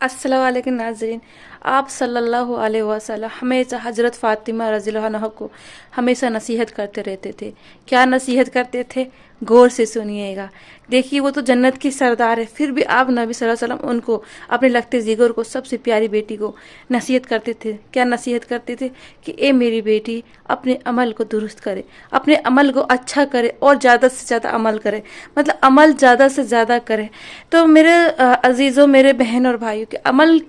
अस्सलाम वालेकुम नाज़रीन। आप सल्लल्लाहु अलैहि वसल्लम हमेशा हज़रत फ़ातिमा रज़ियल्लाहु अन्हा को हमेशा नसीहत करते रहते थे। क्या नसीहत करते थे? गौर से सुनिएगा। देखिए, वो तो जन्नत की सरदार है, फिर भी आप नबी सल्लल्लाहु अलैहि वसल्लम उनको, अपने लगते जिगर को, सबसे प्यारी बेटी को नसीहत करते थे। क्या नसीहत करते थे? कि ए मेरी बेटी, अपने अमल को दुरुस्त करे, अपने अमल को अच्छा करे और ज़्यादा से ज़्यादा अमल करे, मतलब अमल ज़्यादा से ज़्यादा करे। तो मेरे अजीज़ों, मेरे बहन और भाइयों के अमल,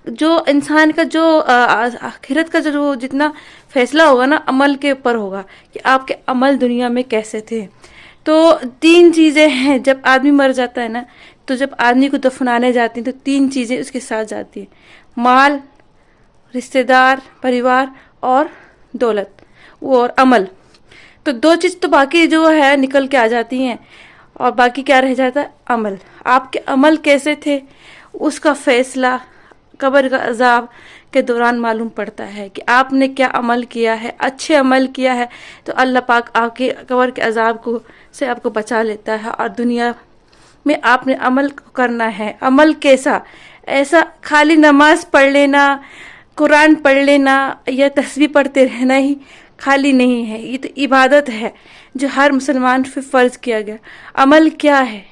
जो इंसान का जो आखिरत का जो जितना फैसला होगा ना, अमल के ऊपर होगा कि आपके अमल दुनिया में कैसे थे। तो तीन चीज़ें हैं, जब आदमी मर जाता है ना, तो जब आदमी को दफनाने जाती हैं तो तीन चीज़ें उसके साथ जाती हैं: माल, रिश्तेदार, परिवार और दौलत, वो और अमल। तो दो चीज़ तो बाकी जो है निकल के आ जाती हैं, और बाकी क्या रह जाता है? अमल। आपके अमल कैसे थे, उसका फैसला कब्र का अजाब के दौरान मालूम पड़ता है कि आपने क्या अमल किया है। अच्छे अमल किया है तो अल्लाह पाक आपके कब्र के अजाब को से आपको बचा लेता है, और दुनिया में आपने अमल करना है। अमल कैसा? ऐसा खाली नमाज पढ़ लेना, कुरान पढ़ लेना या तस्बीह पढ़ते रहना ही खाली नहीं है। ये तो इबादत है जो हर मुसलमान पे फ़र्ज किया गया। अमल क्या है?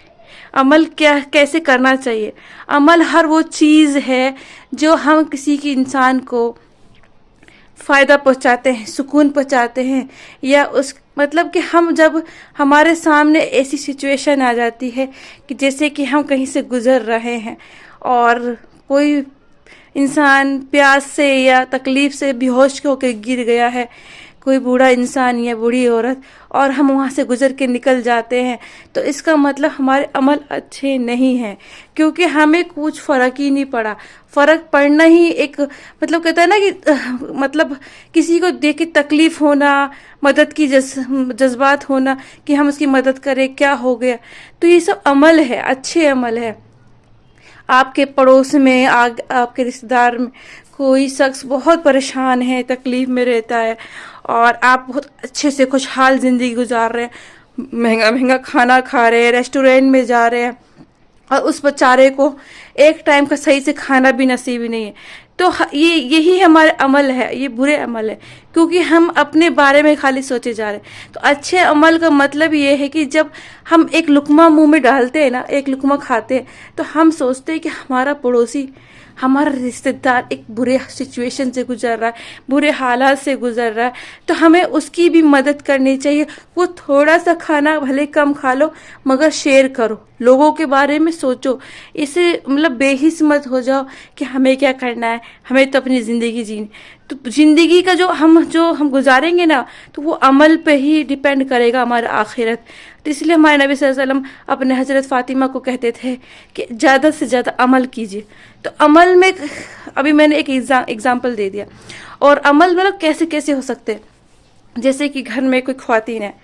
अमल क्या, कैसे करना चाहिए? अमल हर वो चीज़ है जो हम किसी की इंसान को फ़ायदा पहुंचाते हैं, सुकून पहुंचाते हैं, या उस मतलब कि हम जब हमारे सामने ऐसी सिचुएशन आ जाती है कि जैसे कि हम कहीं से गुज़र रहे हैं और कोई इंसान प्यास से या तकलीफ़ से बेहोश होकर गिर गया है, कोई बूढ़ा इंसान या बूढ़ी औरत, और हम वहाँ से गुजर के निकल जाते हैं, तो इसका मतलब हमारे अमल अच्छे नहीं हैं, क्योंकि हमें कुछ फ़र्क ही नहीं पड़ा। फ़र्क पड़ना ही एक मतलब कहता है ना कि मतलब किसी को देख के तकलीफ़ होना, मदद की जज्बात होना कि हम उसकी मदद करें, क्या हो गया। तो ये सब अमल है, अच्छे अमल है। आपके पड़ोस में आपके रिश्तेदार में कोई शख्स बहुत परेशान है, तकलीफ़ में रहता है, और आप बहुत अच्छे से खुशहाल ज़िंदगी गुजार रहे हैं, महंगा महंगा खाना खा रहे हैं, रेस्टोरेंट में जा रहे हैं, और उस बेचारे को एक टाइम का सही से खाना भी नसीब नहीं है। तो यही हमारे अमल है, ये बुरे अमल है, क्योंकि हम अपने बारे में खाली सोचे जा रहे हैं। तो अच्छे अमल का मतलब ये है कि जब हम एक लुकमा मुंह में डालते हैं ना, एक लुकमा खाते हैं, तो हम सोचते हैं कि हमारा पड़ोसी, हमारा रिश्तेदार एक बुरे सिचुएशन से गुजर रहा है, बुरे हालात से गुजर रहा है, तो हमें उसकी भी मदद करनी चाहिए। वो थोड़ा सा खाना भले कम खा लो, मगर शेयर करो, लोगों के बारे में सोचो। इसे मतलब बेहिस मत हो जाओ कि हमें क्या करना है, हमें तो अपनी ज़िंदगी जीनी। तो ज़िंदगी का जो हम गुजारेंगे ना, तो वो अमल पे ही डिपेंड करेगा हमारा आखिरत। तो इसलिए हमारे नबी सल्लल्लाहु अलैहि वसल्लम अपने हज़रत फ़ातिमा को कहते थे कि ज़्यादा से ज़्यादा अमल कीजिए। तो अमल में अभी मैंने एक एग्जाम्पल दे दिया, और अमल मतलब कैसे कैसे हो सकते हैं। जैसे कि घर में कोई ख्वातीन है,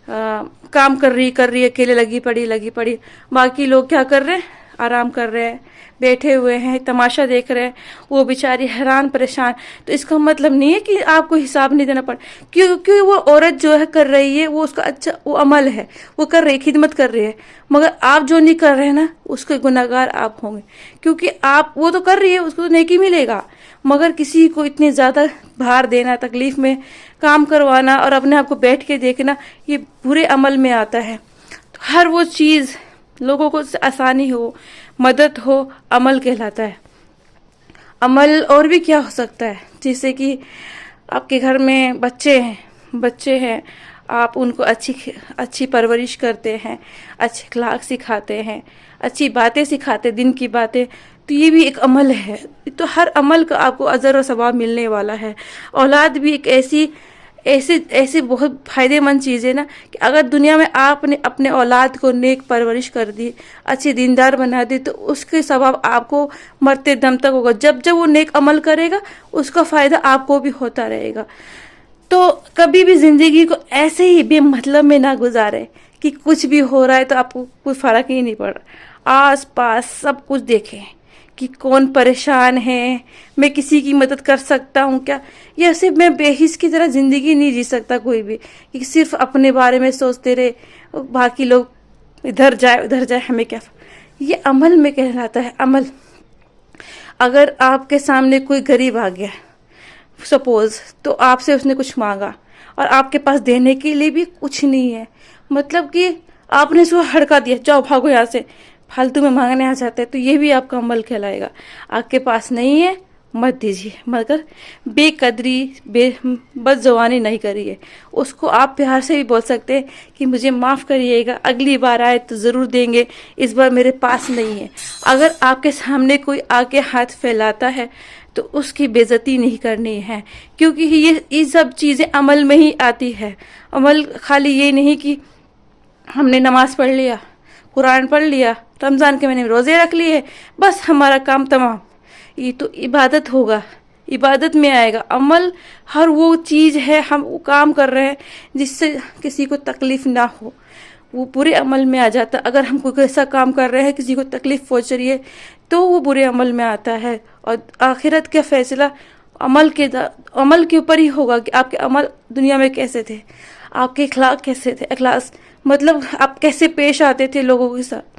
काम कर रही अकेले लगी पड़ी, बाकी लोग क्या कर रहे हैं? आराम कर रहे हैं, बैठे हुए हैं, तमाशा देख रहे हैं, वो बेचारी हैरान परेशान। तो इसका मतलब नहीं है कि आपको हिसाब नहीं देना पड़े, क्योंकि वो औरत जो है कर रही है, वो उसका अच्छा वो अमल है, वो कर रही है, खिदमत कर रही है। मगर आप जो नहीं कर रहे हैं ना, उसके गुनहगार आप होंगे, क्योंकि आप वो तो कर रही है, उसको तो नेकी मिलेगा, मगर किसी को इतने ज़्यादा भार देना, तकलीफ में काम करवाना और अपने आप को बैठ के देखना, ये बुरे अमल में आता है। तो हर वो चीज़ लोगों को आसानी हो, मदद हो, अमल कहलाता है। अमल और भी क्या हो सकता है? जैसे कि आपके घर में बच्चे हैं, आप उनको अच्छी परवरिश करते हैं, अच्छे अखलाक सिखाते हैं, अच्छी बातें सिखाते, दिन की बातें, तो ये भी एक अमल है। तो हर अमल का आपको अजर और सवाब मिलने वाला है। औलाद भी एक ऐसी बहुत फ़ायदेमंद चीज़ है ना, कि अगर दुनिया में आपने अपने औलाद को नेक परवरिश कर दी, अच्छी दीनदार बना दी, तो उसके सवाब आपको मरते दम तक होगा। जब जब वो नेक अमल करेगा, उसका फ़ायदा आपको भी होता रहेगा। तो कभी भी ज़िंदगी को ऐसे ही बेमतलब में ना गुजारे कि कुछ भी हो रहा है तो आपको कोई फ़र्क ही नहीं पड़ रहा। आस पास सब कुछ देखें कि कौन परेशान है, मैं किसी की मदद कर सकता हूँ क्या। ये सिर्फ मैं बेहिस की तरह ज़िंदगी नहीं जी सकता कोई भी, कि सिर्फ अपने बारे में सोचते रहे, बाकी लोग इधर जाए उधर जाए, हमें क्या। ये अमल में कहलाता है, अमल। اگر آپ کے سامنے کوئی غریب آ گیا سپوز، تو آپ سے اس نے کچھ مانگا اور آپ کے پاس دینے کے لیے بھی کچھ نہیں ہے، مطلب کہ آپ نے اس کو ہڑکا دیا، جاؤ بھاگو یہاں سے، فالتو میں مانگنے آ جاتے ہیں، تو یہ بھی آپ کا عمل کہلائے گا۔ آپ کے پاس نہیں ہے مت دیجیے، مگر بے قدری بد زبانی نہیں کریے، اس کو آپ پیار سے بھی بول سکتے ہیں کہ مجھے معاف کریے گا، اگلی بار آئے تو ضرور دیں گے، اس بار میرے پاس نہیں ہے۔ اگر آپ کے سامنے کوئی آ کے ہاتھ پھیلاتا ہے تو اس کی بے عزتی نہیں کرنی ہے، کیونکہ یہ سب چیزیں عمل میں ہی آتی ہے۔ عمل خالی یہ نہیں کہ ہم نے نماز پڑھ لیا، قرآن پڑھ لیا، رمضان کے مہینے میں روزے رکھ لیے، بس ہمارا کام تمام، یہ تو عبادت ہوگا، عبادت میں آئے گا۔ عمل ہر وہ چیز ہے، ہم وہ کام کر رہے ہیں جس سے کسی کو تکلیف نہ ہو، وہ برے عمل میں آ جاتا۔ اگر ہم کوئی ایسا کام کر رہے ہیں کسی کو تکلیف پہنچ رہی ہے تو وہ برے عمل میں آتا ہے، اور آخرت کا فیصلہ عمل کے اوپر ہی ہوگا کہ آپ کے عمل دنیا میں کیسے تھے، آپ کے اخلاق کیسے تھے، اخلاص مطلب آپ کیسے پیش آتے تھے لوگوں کے ساتھ۔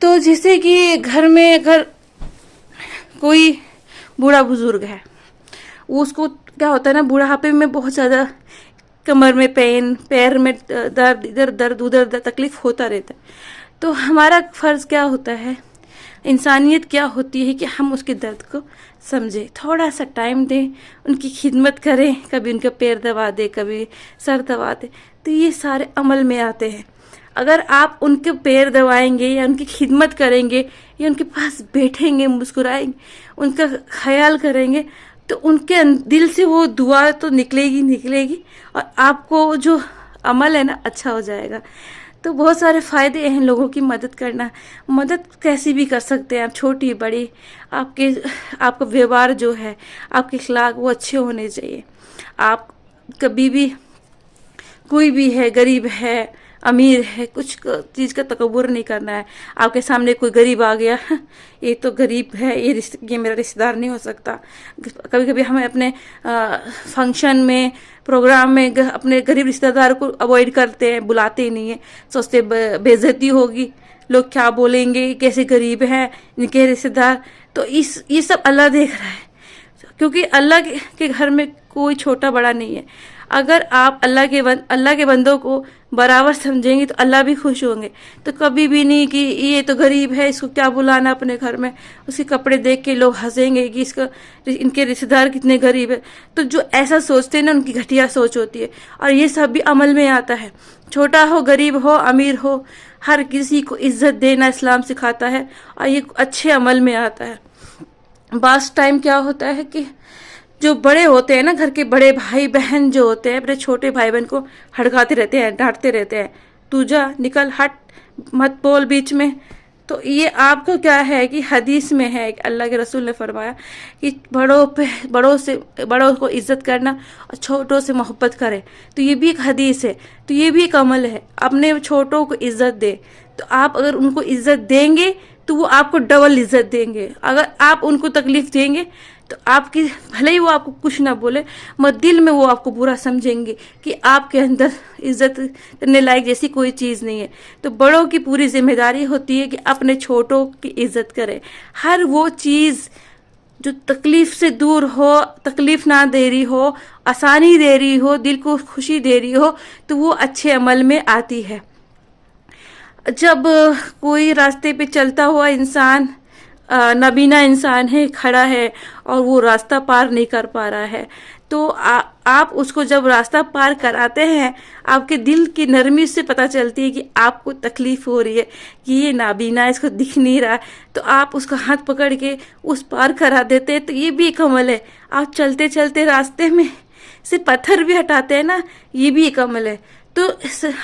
تو جیسے کہ گھر میں اگر کوئی بوڑھا بزرگ ہے، وہ اس کو کیا ہوتا ہے نا، بوڑھاپے میں بہت زیادہ کمر میں پین، پیر میں درد، ادھر درد ادھر درد، تکلیف ہوتا رہتا ہے۔ تو ہمارا فرض کیا ہوتا ہے، انسانیت کیا ہوتی ہے کہ ہم اس کے درد کو سمجھیں، تھوڑا سا ٹائم دیں، ان کی خدمت کریں، کبھی ان کا پیر دبا دیں، کبھی سر دبا دیں، تو یہ سارے عمل میں آتے ہیں۔ اگر آپ ان کے پیر دبائیں گے یا ان کی خدمت کریں گے یا ان کے پاس بیٹھیں گے، مسکرائیں گے، ان کا خیال کریں گے، تو ان کے دل سے وہ دعا تو نکلے گی، اور آپ کو جو عمل ہے نا اچھا ہو جائے گا۔ تو بہت سارے فائدے ہیں لوگوں کی مدد کرنا۔ مدد کیسی بھی کر سکتے ہیں آپ، چھوٹی بڑی، آپ کا ویوہار جو ہے، آپ کے اخلاق وہ اچھے ہونے چاہیے۔ آپ کبھی بھی، کوئی بھی ہے، غریب ہے، امیر ہے، کچھ چیز کا تکبر نہیں کرنا ہے۔ آپ کے سامنے کوئی غریب آ گیا، یہ تو غریب ہے، یہ میرا رشتہ دار نہیں ہو سکتا۔ کبھی کبھی ہمیں اپنے فنکشن میں، پروگرام میں اپنے غریب رشتہ دار کو اوائڈ کرتے ہیں، بلاتے ہی نہیں ہیں، سوچتے بے عزتی ہوگی، لوگ کیا بولیں گے، کیسے غریب ہیں ان کے رشتہ دار۔ تو یہ سب اللہ دیکھ رہا ہے، کیونکہ اللہ کے گھر میں کوئی چھوٹا بڑا نہیں ہے۔ اگر آپ اللہ کے بندوں کو برابر سمجھیں گے تو اللہ بھی خوش ہوں گے۔ تو کبھی بھی نہیں کہ یہ تو غریب ہے، اس کو کیا بلانا اپنے گھر میں، اس کے کپڑے دیکھ کے لوگ ہنسیں گے کہ ان کے رشتہ دار کتنے غریب ہے۔ تو جو ایسا سوچتے ہیں نا، ان کی گھٹیا سوچ ہوتی ہے، اور یہ سب بھی عمل میں آتا ہے۔ چھوٹا ہو، غریب ہو، امیر ہو، ہر کسی کو عزت دینا اسلام سکھاتا ہے، اور یہ اچھے عمل میں آتا ہے۔ بعض ٹائم کیا ہوتا ہے کہ جو بڑے ہوتے ہیں نا، گھر کے بڑے بھائی بہن جو ہوتے ہیں، اپنے چھوٹے بھائی بہن کو ہڑکاتے رہتے ہیں، ڈانٹتے رہتے ہیں، تو جا، نکل، ہٹ، مت بول بیچ میں۔ تو یہ آپ کو کیا ہے کہ حدیث میں ہے کہ اللہ کے رسول نے فرمایا کہ بڑوں کو عزت کرنا اور چھوٹوں سے محبت کرے۔ تو یہ بھی ایک حدیث ہے، تو یہ بھی ایک عمل ہے، اپنے چھوٹوں کو عزت دے۔ تو آپ اگر ان کو عزت دیں گے تو وہ آپ کو ڈبل عزت دیں گے۔ اگر آپ ان کو تکلیف دیں گے تو آپ کی، بھلے ہی وہ آپ کو کچھ نہ بولے، مگر دل میں وہ آپ کو برا سمجھیں گے کہ آپ کے اندر عزت کرنے لائق جیسی کوئی چیز نہیں ہے۔ تو بڑوں کی پوری ذمہ داری ہوتی ہے کہ اپنے چھوٹوں کی عزت کرے۔ ہر وہ چیز جو تکلیف سے دور ہو، تکلیف نہ دے رہی ہو، آسانی دے رہی ہو، دل کو خوشی دے رہی ہو، تو وہ اچھے عمل میں آتی ہے۔ جب کوئی راستے پہ چلتا ہوا انسان، نابینا انسان ہے، کھڑا ہے اور وہ راستہ پار نہیں کر پا رہا ہے، تو آپ اس کو جب راستہ پار کراتے ہیں، آپ کے دل کی نرمی سے پتہ چلتی ہے کہ آپ کو تکلیف ہو رہی ہے، کہ یہ نابینا، اس کو دکھ نہیں رہا، تو آپ اس کا ہاتھ پکڑ کے اس پار کرا دیتے ہیں۔ تو یہ بھی ایک عمل ہے۔ آپ چلتے چلتے راستے میں سے پتھر بھی ہٹاتے ہیں نا، یہ بھی ایک عمل ہے۔ تو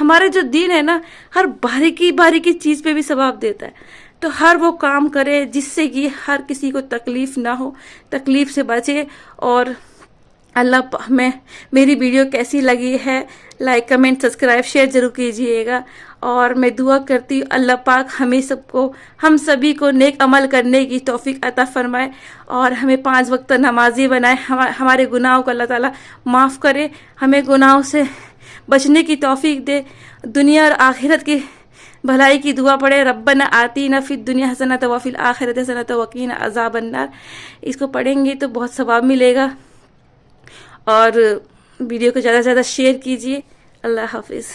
ہمارا جو دین ہے نا، ہر باریکی چیز پہ بھی ثواب دیتا ہے۔ تو ہر وہ کام کرے جس سے کہ ہر کسی کو تکلیف نہ ہو، تکلیف سے بچے۔ اور میری ویڈیو کیسی لگی ہے، لائک، کمنٹ، سبسکرائب، شیئر ضرور کیجئے گا۔ اور میں دعا کرتی ہوں اللہ پاک ہم سبھی کو نیک عمل کرنے کی توفیق عطا فرمائے، اور ہمیں 5 وقت نمازی بنائے، ہمارے گناہوں کو اللہ تعالیٰ معاف کرے، ہمیں گناہوں سے بچنے کی توفیق دے، دنیا اور آخرت کی بھلائی کی دعا پڑھے، ربنا آتینا فی الدنیا حسنۃ وفی الآخرۃ حسنۃ وقینا عذاب النار. اس کو پڑھیں گے تو بہت ثواب ملے گا. اور ویڈیو کو زیادہ سے زیادہ شیئر کیجیے. اللہ حافظ.